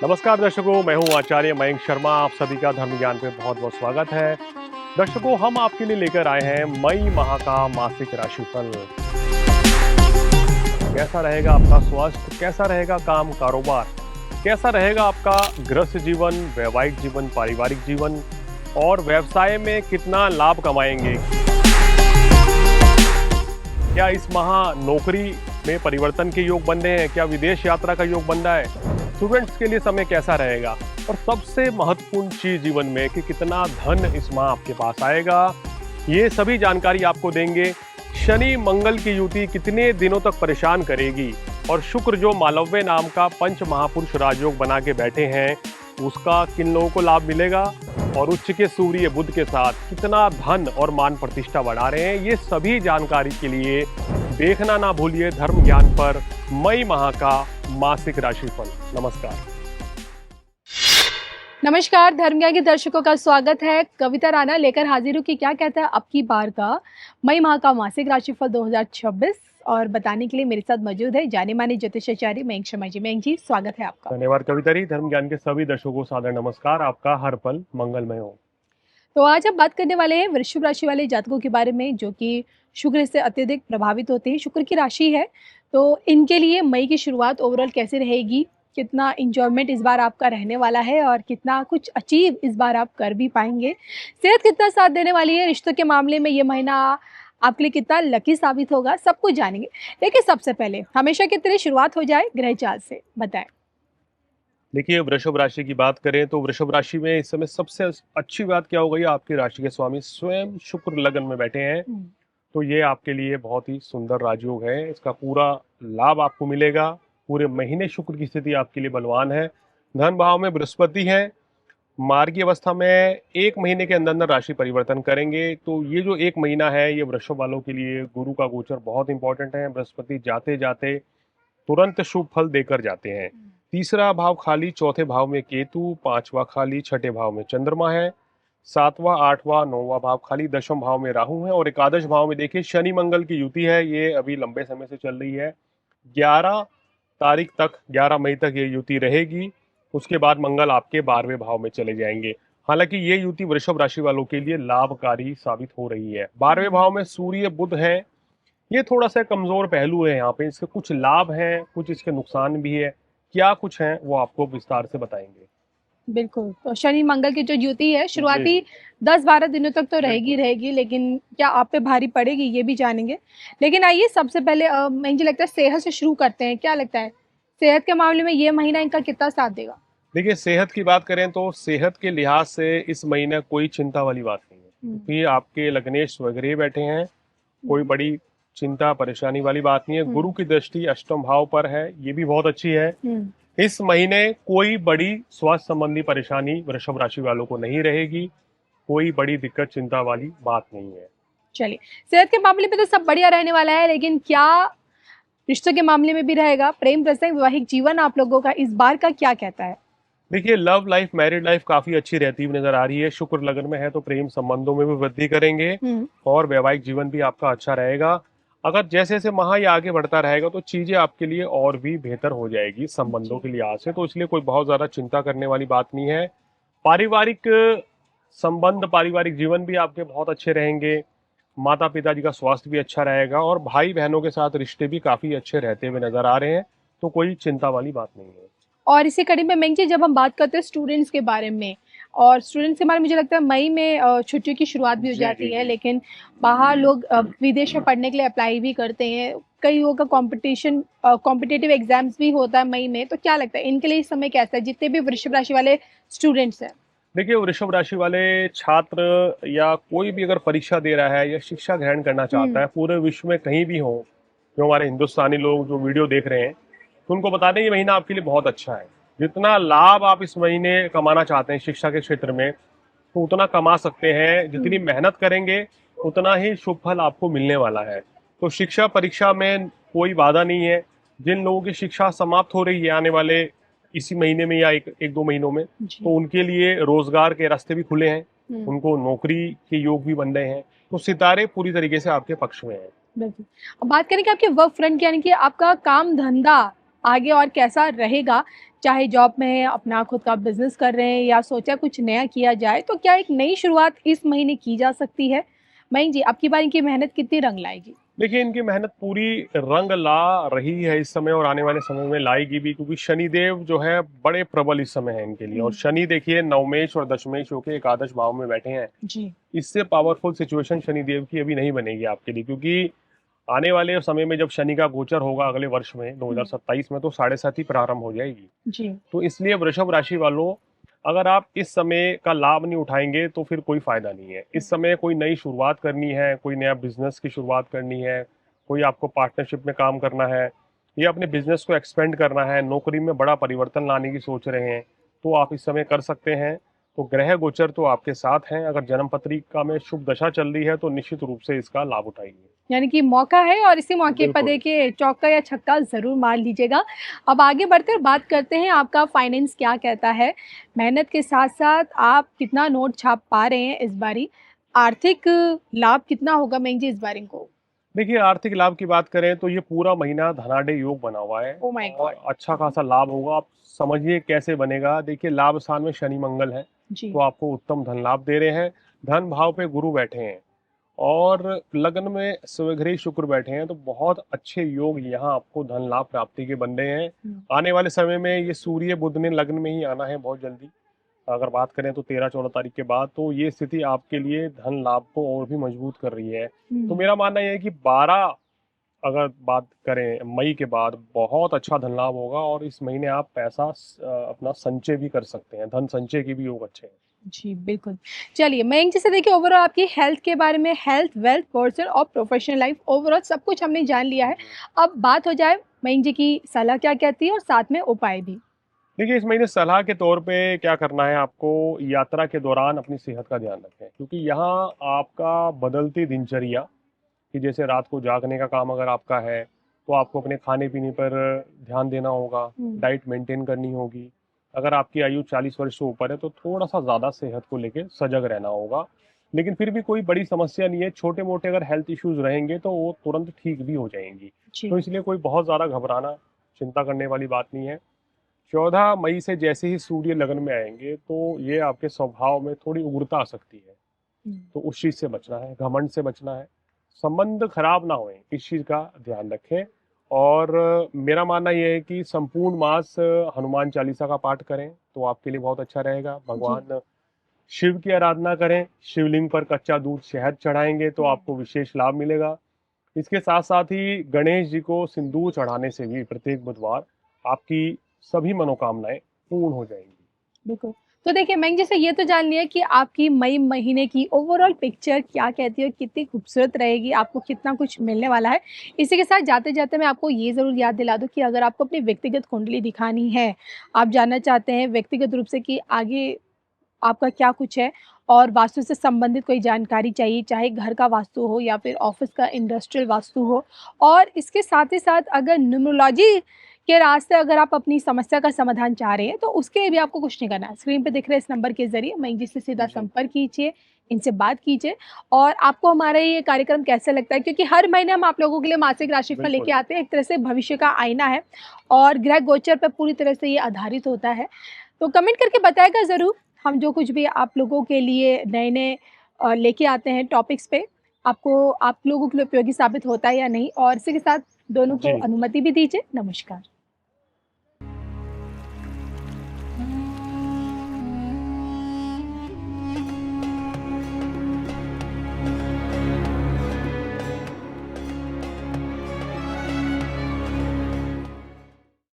नमस्कार दर्शकों, मैं हूं आचार्य मयंक शर्मा। आप सभी का धर्म ज्ञान पे बहुत बहुत स्वागत है। दर्शकों, हम आपके लिए लेकर आए हैं मई माह का मासिक राशिफल। कैसा रहेगा आपका स्वास्थ्य, कैसा रहेगा काम कारोबार, कैसा रहेगा आपका गृहस्थ जीवन, वैवाहिक जीवन, पारिवारिक जीवन और व्यवसाय में कितना लाभ कमाएंगे। क्या इस माह नौकरी में परिवर्तन के योग बन रहे हैं, क्या विदेश यात्रा का योग बन रहा है, स्टूडेंट्स के लिए समय कैसा रहेगा और सबसे महत्वपूर्ण चीज जीवन में कि कितना धन इस माह आपके पास आएगा, ये सभी जानकारी आपको देंगे। शनि मंगल की युति कितने दिनों तक परेशान करेगी और शुक्र जो मालव्य नाम का पंच महापुरुष राजयोग बना के बैठे हैं, उसका किन लोगों को लाभ मिलेगा और उच्च के सूर्य बुध के साथ कितना धन और मान प्रतिष्ठा बढ़ा रहे हैं, ये सभी जानकारी के लिए देखना ना भूलिए धर्म ज्ञान पर मई माह का मासिक राशिफल। नमस्कार। नमस्कार, धर्म ज्ञान के दर्शकों का स्वागत है। कविता राणा लेकर हाजिर हूँ कि क्या कहता है अब की बार का मई माह का मासिक राशिफल 2026 और बताने के लिए मेरे साथ मौजूद है जाने माने ज्योतिषाचार्य मयंक शर्मा जी। मयंक जी, स्वागत है आपका। धन्यवाद कविता जी। धर्म ज्ञान के सभी दर्शकों को सादर नमस्कार। आपका हर पल मंगलमय हो। तो आज हम बात करने वाले हैं वृश्चिक राशि वाले जातकों के बारे में, जो कि शुक्र से अत्यधिक प्रभावित होते हैं। शुक्र की राशि है, तो इनके लिए मई की शुरुआत ओवरऑल कैसे रहेगी, कितना इंजॉयमेंट इस बार आपका रहने वाला है और कितना कुछ अचीव इस बार आप कर भी पाएंगे, सेहत कितना साथ देने वाली है, रिश्तों के मामले में ये महीना आपके लिए कितना लकी साबित होगा, सब कुछ जानेंगे। लेकिन सबसे पहले हमेशा की तरह शुरुआत हो जाए ग्रह चाल से, बताएं। देखिए, वृषभ राशि की बात करें तो वृषभ राशि में इस समय सबसे अच्छी बात क्या हो गई, आपकी राशि के स्वामी स्वयं शुक्र लगन में बैठे हैं। तो ये आपके लिए बहुत ही सुंदर राजयोग है, इसका पूरा लाभ आपको मिलेगा। पूरे महीने शुक्र की स्थिति आपके लिए बलवान है। धन भाव में बृहस्पति है, मार्गी अवस्था में एक महीने के अंदर अंदर राशि परिवर्तन करेंगे। तो ये जो एक महीना है, ये वृषभ वालों के लिए गुरु का गोचर बहुत इंपॉर्टेंट है। बृहस्पति जाते जाते तुरंत शुभ फल देकर जाते हैं। तीसरा भाव खाली, चौथे भाव में केतु, पांचवा खाली, छठे भाव में चंद्रमा है, सातवां आठवां नौवां भाव खाली, दशम भाव में राहु है और एकादश भाव में देखिए शनि मंगल की युति है। ये अभी लंबे समय से चल रही है, 11 तारीख तक, 11 मई तक ये युति रहेगी। उसके बाद मंगल आपके 12वें भाव में चले जाएंगे। हालांकि ये युति वृषभ राशि वालों के लिए लाभकारी साबित हो रही है। 12वें भाव में सूर्य बुध है, ये थोड़ा सा कमजोर पहलू है। यहाँ पे इसके कुछ लाभ हैं, कुछ इसके नुकसान भी है। क्या कुछ है वो आपको विस्तार से बताएंगे। बिल्कुल, तो शनि मंगल की जो युति है शुरुआती 10-12 दिनों तक तो रहेगी, लेकिन क्या आप पे भारी पड़ेगी ये भी जानेंगे। लेकिन आइए सबसे पहले मुझे लगता है सेहत से शुरू करते हैं। क्या लगता है सेहत के मामले में ये महीना इनका कितना साथ देगा? देखिए, सेहत की बात करें तो सेहत के लिहाज से इस महीने कोई चिंता वाली बात नहीं है, क्योंकि आपके लग्नेश स्वगृह बैठे हैं। कोई बड़ी चिंता परेशानी वाली बात नहीं है। गुरु की दृष्टि अष्टम भाव पर है, ये भी बहुत अच्छी है। इस महीने कोई बड़ी स्वास्थ्य संबंधी परेशानी वृषभ राशि वालों को नहीं रहेगी। कोई बड़ी दिक्कत चिंता वाली बात नहीं है। चलिए, सेहत के मामले में तो सब बढ़िया रहने वाला है, लेकिन क्या रिश्तों के मामले में भी रहेगा? प्रेम प्रसंग, वैवाहिक जीवन आप लोगों का इस बार का क्या कहता है? देखिए, लव लाइफ, मैरिड लाइफ काफी अच्छी रहती हुई नजर आ रही है। शुक्र लगन में है तो प्रेम संबंधों में भी वृद्धि करेंगे और वैवाहिक जीवन भी आपका अच्छा रहेगा। अगर जैसे जैसे माह ये आगे बढ़ता रहेगा तो चीजें आपके लिए और भी बेहतर हो जाएगी संबंधों के लिहाज से। तो इसलिए कोई बहुत ज्यादा चिंता करने वाली बात नहीं है। पारिवारिक संबंध, पारिवारिक जीवन भी आपके बहुत अच्छे रहेंगे। माता पिताजी का स्वास्थ्य भी अच्छा रहेगा और भाई बहनों के साथ रिश्ते भी काफी अच्छे रहते हुए नजर आ रहे हैं। तो कोई चिंता वाली बात नहीं है। और इसी कड़ी में मैंग जी, जब हम बात करते हैं स्टूडेंट्स के बारे में, और स्टूडेंट्स के बारे में मुझे लगता है मई में छुट्टियों की शुरुआत भी हो जाती है, लेकिन बाहर लोग विदेश में पढ़ने के लिए अप्लाई भी करते हैं। कई लोगों का कॉम्पिटिटिव एग्जाम्स भी होता है मई में। तो क्या लगता है इनके लिए इस समय कैसा है, जितने भी वृषभ राशि वाले स्टूडेंट्स हैं? देखिए, वृषभ राशि वाले छात्र या कोई भी अगर परीक्षा दे रहा है या शिक्षा ग्रहण करना चाहता है, पूरे विश्व में कहीं भी हो, जो हमारे हिंदुस्तानी लोग जो वीडियो देख रहे हैं, तो उनको बता दें ये महीना आपके लिए बहुत अच्छा है। जितना लाभ आप इस महीने कमाना चाहते हैं शिक्षा के क्षेत्र में, तो उतना कमा सकते हैं। जितनी मेहनत करेंगे उतना ही शुभ फल आपको मिलने वाला है। तो शिक्षा परीक्षा में कोई बाधा नहीं है। जिन लोगों की शिक्षा समाप्त हो रही है आने वाले इसी महीने में या एक दो महीनों में, तो उनके लिए रोजगार के रास्ते भी खुले हैं, उनको नौकरी के योग भी बन रहे हैं। तो सितारे पूरी तरीके से आपके पक्ष में हैं। बिल्कुल। अब बात करें कि आपके वर्क फ्रंट, यानी कि आपका काम धंधा आगे और कैसा रहेगा, चाहे जॉब में है, अपना खुद का बिजनेस कर रहे हैं या सोचा कुछ नया किया जाए, तो क्या एक नई शुरुआत इस महीने की जा सकती है? मयंक जी, आपकी बार इनकी मेहनत कितनी रंग लाएगी? देखिए, इनकी मेहनत पूरी रंग ला रही है इस समय, और आने वाले समय में लाएगी भी, क्योंकि शनिदेव जो है बड़े प्रबल इस समय है इनके लिए। और शनि देखिए नवमेश और दशमेश होके एकादश भाव में बैठे हैं। जी। इससे पावरफुल सिचुएशन शनिदेव की अभी नहीं बनेगी आपके लिए, क्योंकि आने वाले समय में जब शनि का गोचर होगा अगले वर्ष में 2027 में, तो 7.5 ही प्रारंभ हो जाएगी। जी। तो इसलिए वृषभ राशि वालों, अगर आप इस समय का लाभ नहीं उठाएंगे तो फिर कोई फायदा नहीं है। इस समय कोई नई शुरुआत करनी है, कोई नया बिजनेस की शुरुआत करनी है, कोई आपको पार्टनरशिप में काम करना है, या अपने बिजनेस को एक्सपेंड करना है, नौकरी में बड़ा परिवर्तन लाने की सोच रहे हैं, तो आप इस समय कर सकते हैं। तो ग्रह गोचर तो आपके साथ हैं। अगर जन्म पत्रिका में शुभ दशा चल रही है तो निश्चित रूप से इसका लाभ उठाइए। यानी कि मौका है और इसी मौके पर बिल्कुल। देखिए चौका या छक्का ज़रूर मार लीजिएगा। अब आगे बढ़ते हैं, बात करते हैं आपका फाइनेंस क्या कहता है? मेहनत के साथ-साथ आप कितना नोट छाप पा रहे हैं इस बारी? आर्थिक लाभ कितना होगा मयंक जी इस बार इनको? देखिए, आर्थिक लाभ की बात करें तो ये पूरा महीना धनाढ़य योग बना हुआ है, ओह माय और गॉड! अच्छा खासा लाभ होगा। आप समझिए कैसे बनेगा। देखिए, लाभ स्थान में शनि मंगल है, जी। तो आपको उत्तम धन लाभ दे रहे हैं। धन भाव पे गुरु बैठे हैं, और लग्न में स्वगृही शुक्र बैठे हैं, तो बहुत अच्छे योग यहाँ आपको धन लाभ प्राप्ति के बन रहे हैं। हुँ। आने वाले समय में ये सूर्य बुध ने लग्न में ही आना है बहुत जल्दी। अगर बात करें तो 13-14 तारीख के बाद, तो ये स्थिति आपके लिए धन लाभ को और भी मजबूत कर रही है। तो हुँ। मेरा मानना यह है कि 12, अगर बात करें मई के बाद, बहुत अच्छा धन लाभ होगा, और इस महीने आप पैसा अपना संचय भी कर सकते हैं। धन संचय की भी योग अच्छे हैं। जी, बिल्कुल। चलिए मयंक जी से देखिए ओवरऑल आपकी हेल्थ के बारे में, हेल्थ, वेल्थ, पर्सनल और प्रोफेशनल लाइफ ओवरऑल सब कुछ हमने जान लिया है। अब बात हो जाए मयंक जी की सलाह क्या कहती है और साथ में उपाय भी। देखिए, इस महीने सलाह के तौर पे क्या करना है आपको, यात्रा के दौरान अपनी सेहत का ध्यान रखें, क्योंकि यहाँ आपका बदलती दिनचर्या, कि जैसे रात को जागने का काम अगर आपका है, तो आपको अपने खाने पीने पर ध्यान देना होगा, हुँ। डाइट मेंटेन करनी होगी। अगर आपकी आयु 40 वर्ष से ऊपर है तो थोड़ा सा ज़्यादा सेहत को लेके सजग रहना होगा। लेकिन फिर भी कोई बड़ी समस्या नहीं है, छोटे मोटे अगर हेल्थ इश्यूज रहेंगे तो वो तुरंत ठीक भी हो जाएंगी। जी। तो इसलिए कोई बहुत ज़्यादा घबराना, चिंता करने वाली बात नहीं है। 14 मई से जैसे ही सूर्य लगन में आएंगे, तो ये आपके स्वभाव में थोड़ी उग्रता आ सकती है, हुँ। तो उस चीज़ से बचना है, घमंड से बचना है, संबंध खराब ना होए, इस चीज़ का ध्यान रखें। और मेरा मानना यह है कि संपूर्ण मास हनुमान चालीसा का पाठ करें, तो आपके लिए बहुत अच्छा रहेगा। जी। भगवान शिव की आराधना करें, शिवलिंग पर कच्चा दूध शहद चढ़ाएंगे तो आपको विशेष लाभ मिलेगा। इसके साथ साथ ही गणेश जी को सिंदूर चढ़ाने से भी प्रत्येक बुधवार आपकी सभी मनोकामनाएं पूर्ण हो जाएंगी। बिल्कुल। तो देखिए मैंने जैसे ये तो जान लिया कि आपकी मई महीने की ओवरऑल पिक्चर क्या कहती है और कितनी खूबसूरत रहेगी, आपको कितना कुछ मिलने वाला है। इसी के साथ जाते-जाते मैं आपको ये ज़रूर याद दिला दूँ कि अगर आपको अपनी व्यक्तिगत कुंडली दिखानी है, आप जानना चाहते हैं व्यक्तिगत रूप से कि आगे आपका क्या कुछ है और वास्तु से संबंधित कोई जानकारी चाहिए, चाहे घर का वास्तु हो या फिर ऑफ़िस का इंडस्ट्रियल वास्तु हो, और इसके साथ ही साथ अगर न्यूमरोलॉजी के रास्ते अगर आप अपनी समस्या का समाधान चाह रहे हैं, तो उसके लिए भी आपको कुछ नहीं करना है। स्क्रीन पे दिख रहे इस नंबर के ज़रिए मयंक जी से सीधा जी। संपर्क कीजिए, इनसे बात कीजिए। और आपको हमारा ये कार्यक्रम कैसा लगता है, क्योंकि हर महीने हम आप लोगों के लिए मासिक राशिफल लेके बिल्कुल। आते हैं, एक तरह से भविष्य का आईना है और ग्रह गोचर पे पूरी तरह से ये आधारित होता है। तो कमेंट करके बताइएगा ज़रूर, हम जो कुछ भी आप लोगों के लिए नए-नए लेके आते हैं टॉपिक्स पे, आपको आप लोगों के लिए उपयोगी साबित होता है या नहीं, और इसी के साथ दोनों को जी। अनुमति भी दीजिए। नमस्कार।